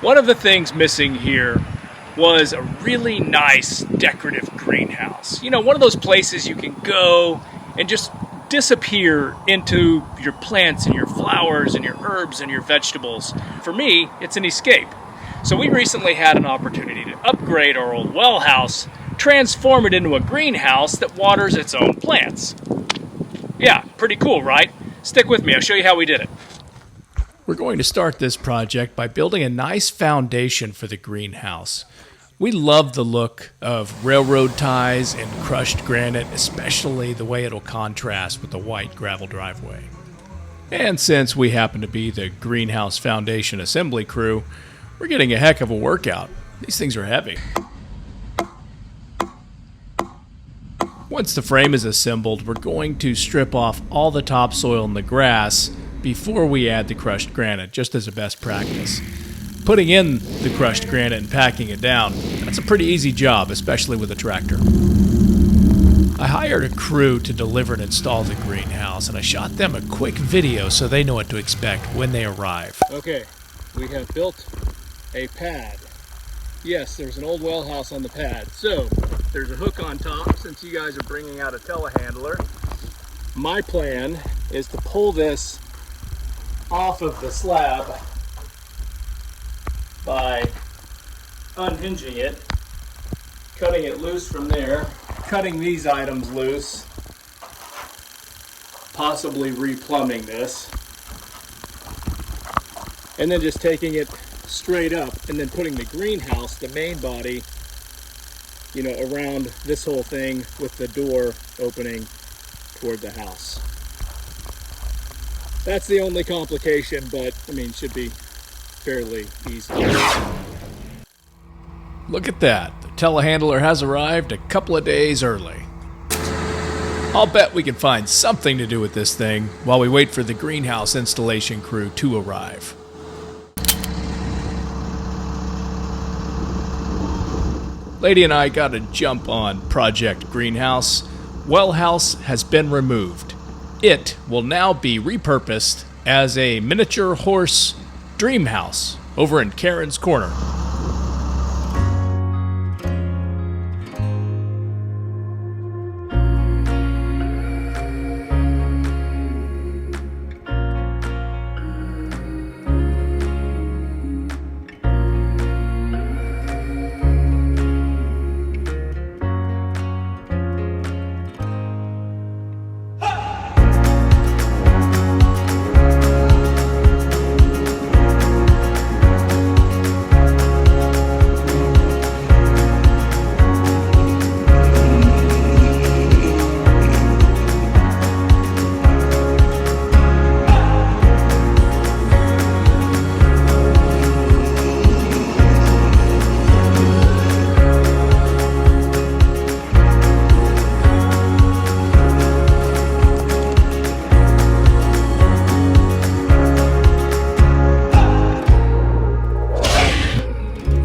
One of the things missing here was a really nice decorative greenhouse. You know, one of those places you can go and just disappear into your plants and your flowers and your herbs and your vegetables. For me, it's an escape. So we recently had an opportunity to upgrade our old well house, transform it into a greenhouse that waters its own plants. Yeah, pretty cool, right? Stick with me, I'll show you how we did it. We're going to start this project by building a nice foundation for the greenhouse. We love the look of railroad ties and crushed granite, especially the way it'll contrast with the white gravel driveway. And since we happen to be the greenhouse foundation assembly crew, we're getting a heck of a workout. These things are heavy. Once the frame is assembled, we're going to strip off all the topsoil and the grass before we add the crushed granite, just as a best practice. Putting in the crushed granite and packing it down, that's a pretty easy job, especially with a tractor. I hired a crew to deliver and install the greenhouse, and I shot them a quick video so they know what to expect when they arrive. Okay, we have built a pad. Yes, there's an old well house on the pad. So, there's a hook on top since you guys are bringing out a telehandler. My plan is to pull this off of the slab by unhinging it, cutting it loose from there, cutting these items loose, possibly replumbing this, and then just taking it straight up and then putting the greenhouse, the main body, you know, around this whole thing with the door opening toward the house. That's the only complication, but I mean, should be fairly easy. Look at that. The telehandler has arrived a couple of days early. I'll bet we can find something to do with this thing while we wait for the greenhouse installation crew to arrive. Lady and I got a jump on Project Greenhouse. Well house has been removed. It will now be repurposed as a miniature horse dream house over in Karen's Corner.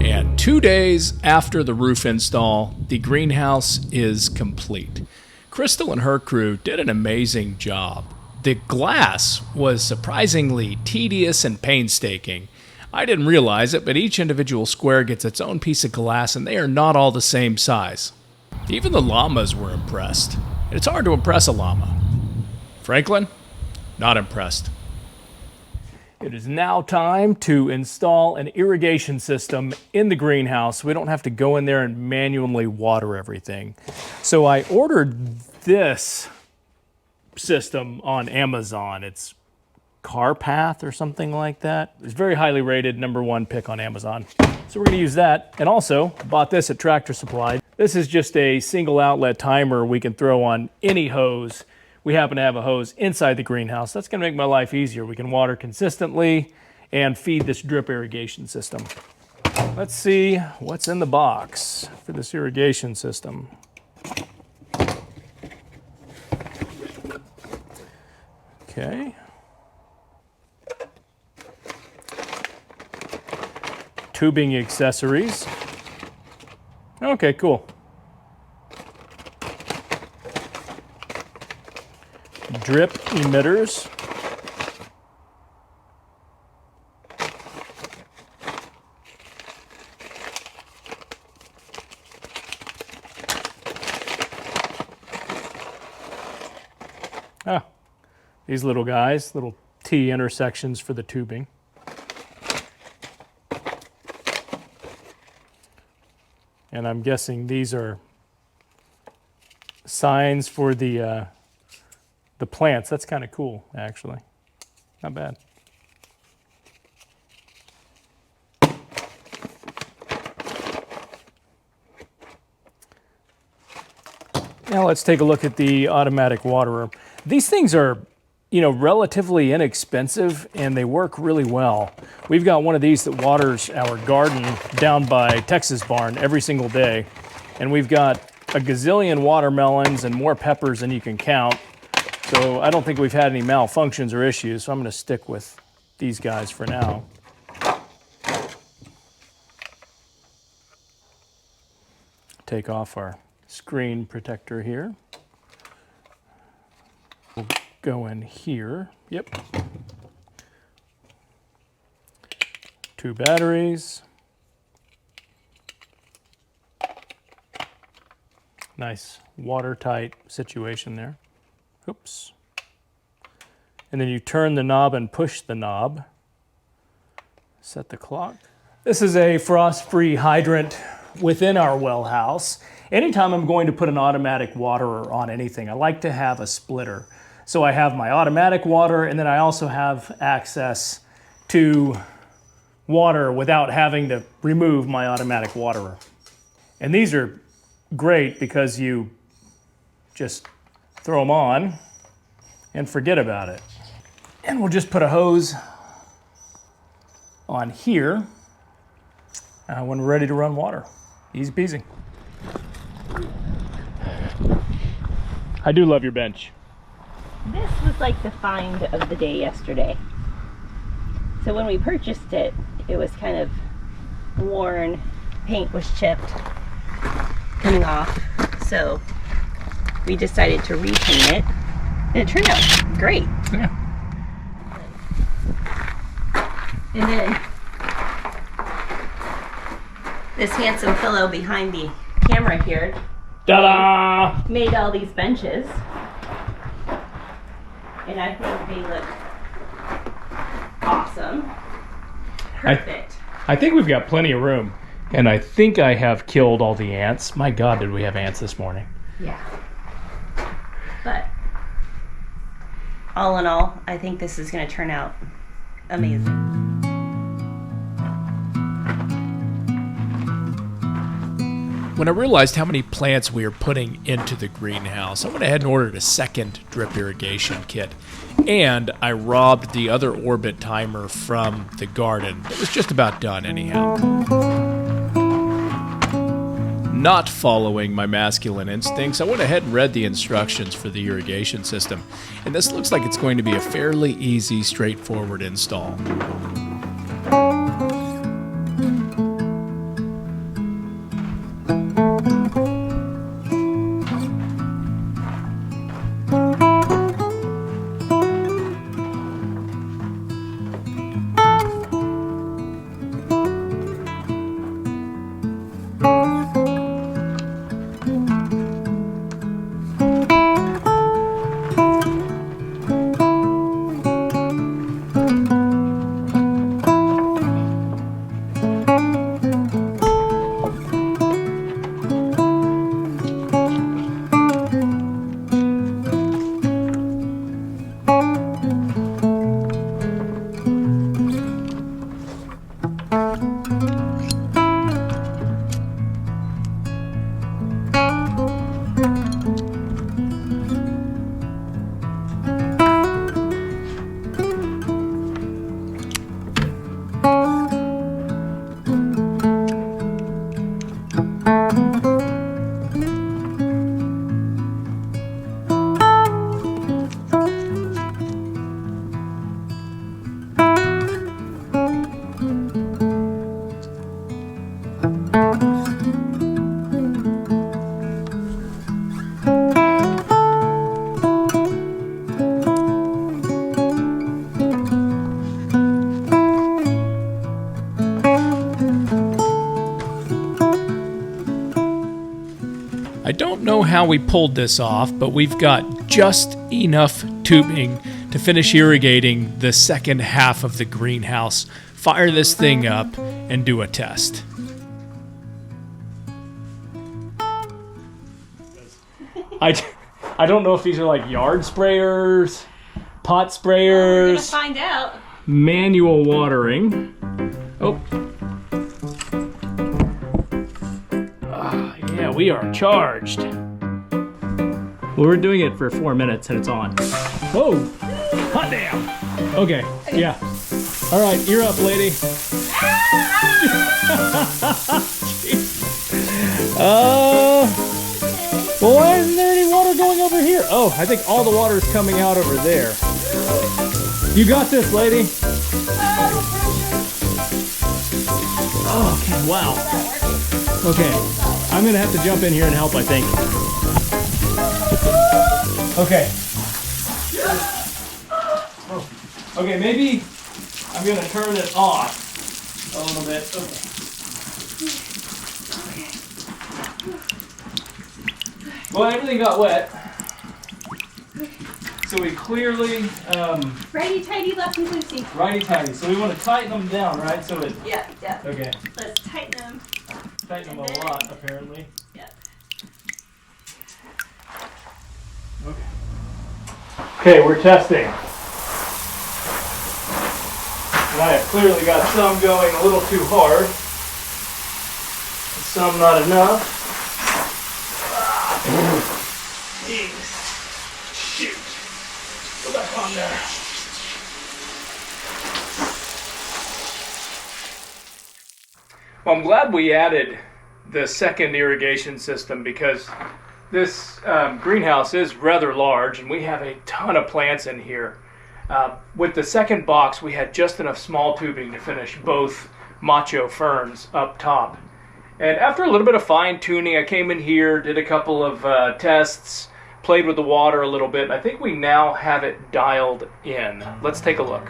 And 2 days after the roof install, the greenhouse is complete. Crystal and her crew did an amazing job. The glass was surprisingly tedious and painstaking. I didn't realize it, but each individual square gets its own piece of glass, and they are not all the same size. Even the llamas were impressed. And it's hard to impress a llama. Franklin, not impressed. It is now time to install an irrigation system in the greenhouse. We don't have to go in there and manually water everything. So I ordered this system on Amazon. It's CarPath or something like that. It's very highly rated, #1 pick on Amazon. So we're going to use that. And also bought this at Tractor Supply. This is just a single outlet timer we can throw on any hose. We happen to have a hose inside the greenhouse. That's going to make my life easier. We can water consistently and feed this drip irrigation system. Let's see what's in the box for this irrigation system. Okay. Tubing accessories. Okay, cool. Drip emitters. These little guys, little T intersections for the tubing. And I'm guessing these are signs for the plants. That's kind of cool, actually. Not bad. Now let's take a look at the automatic waterer. These things are, relatively inexpensive and they work really well. We've got one of these that waters our garden down by Texas Barn every single day. And we've got a gazillion watermelons and more peppers than you can count. So I don't think we've had any malfunctions or issues. So I'm going to stick with these guys for now. Take off our screen protector here. We'll go in here. Yep. 2 batteries. Nice watertight situation there. Oops. And then you turn the knob and push the knob. Set the clock. This is a frost-free hydrant within our well house. Anytime I'm going to put an automatic waterer on anything, I like to have a splitter. So I have my automatic water, and then I also have access to water without having to remove my automatic waterer. And these are great because you just throw them on and forget about it. And we'll just put a hose on here when we're ready to run water. Easy peasy. I do love your bench. This was like the find of the day yesterday. So when we purchased it, it was kind of worn, paint was chipped, coming off. So we decided to repaint it, and it turned out great. Yeah. And then this handsome fellow behind the camera here Ta-da! made all these benches, and I think they look awesome. Perfect. I think we've got plenty of room, and I think I have killed all the ants. My God, did we have ants this morning? Yeah. But all in all, I think this is going to turn out amazing. When I realized how many plants we were putting into the greenhouse, I went ahead and ordered a second drip irrigation kit. And I robbed the other orbit timer from the garden. It was just about done anyhow. Not following my masculine instincts, I went ahead and read the instructions for the irrigation system. And this looks like it's going to be a fairly easy, straightforward install. I don't know how we pulled this off, but we've got just enough tubing to finish irrigating the second half of the greenhouse, fire this thing up, and do a test. I don't know if these are like yard sprayers, pot sprayers. We're gonna find out. Manual watering. Oh. Yeah, we are charged. Well, we're doing it for 4 minutes and it's on. Whoa! Hot damn! Okay, yeah. All right, you're up, lady. Well, why isn't there any water going over here? Oh, I think all the water is coming out over there. You got this, lady. Oh, okay, wow. Okay, I'm gonna have to jump in here and help, I think. Okay. Oh. Okay, maybe I'm gonna turn it off a little bit. Okay. Well, everything got wet. So we clearly, righty-tighty, lefty-loosey. righty-tighty. So we want to tighten them down, right? So it. Yeah. Okay. Let's tighten them. Tighten them a lot, apparently. Yep. Okay. Okay, we're testing. And I have clearly got some going a little too hard. Some not enough. Jeez. Shoot. Go back on there. Well, I'm glad we added the second irrigation system because this greenhouse is rather large and we have a ton of plants in here. With the second box, we had just enough small tubing to finish both macho ferns up top. And after a little bit of fine tuning, I came in here, did a couple of tests, played with the water a little bit, and I think we now have it dialed in. Let's take a look.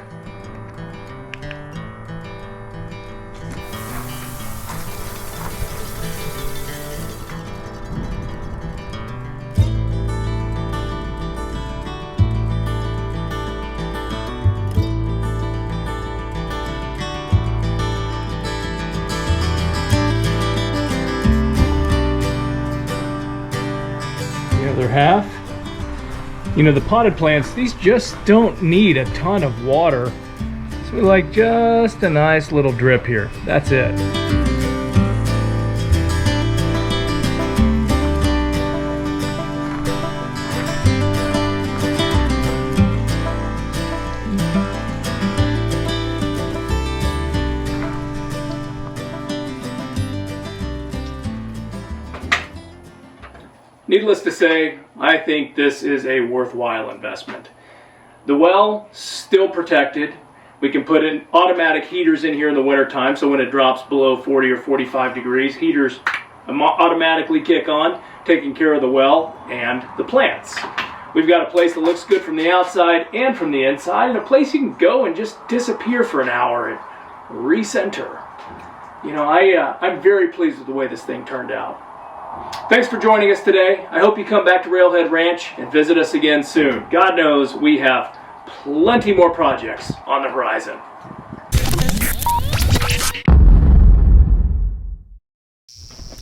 The other half. You know, the potted plants, these just don't need a ton of water. So we like just a nice little drip here. That's it. Needless to say, I think this is a worthwhile investment. The well, still protected. We can put in automatic heaters in here in the wintertime, so when it drops below 40 or 45 degrees, heaters automatically kick on, taking care of the well and the plants. We've got a place that looks good from the outside and from the inside, and a place you can go and just disappear for an hour and recenter. You know, I'm very pleased with the way this thing turned out. Thanks for joining us today. I hope you come back to Railhead Ranch and visit us again soon. God knows we have plenty more projects on the horizon.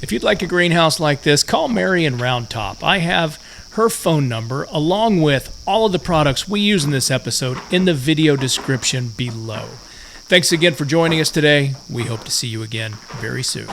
If you'd like a greenhouse like this, call Mary in Round Top. I have her phone number along with all of the products we use in this episode in the video description below. Thanks again for joining us today. We hope to see you again very soon.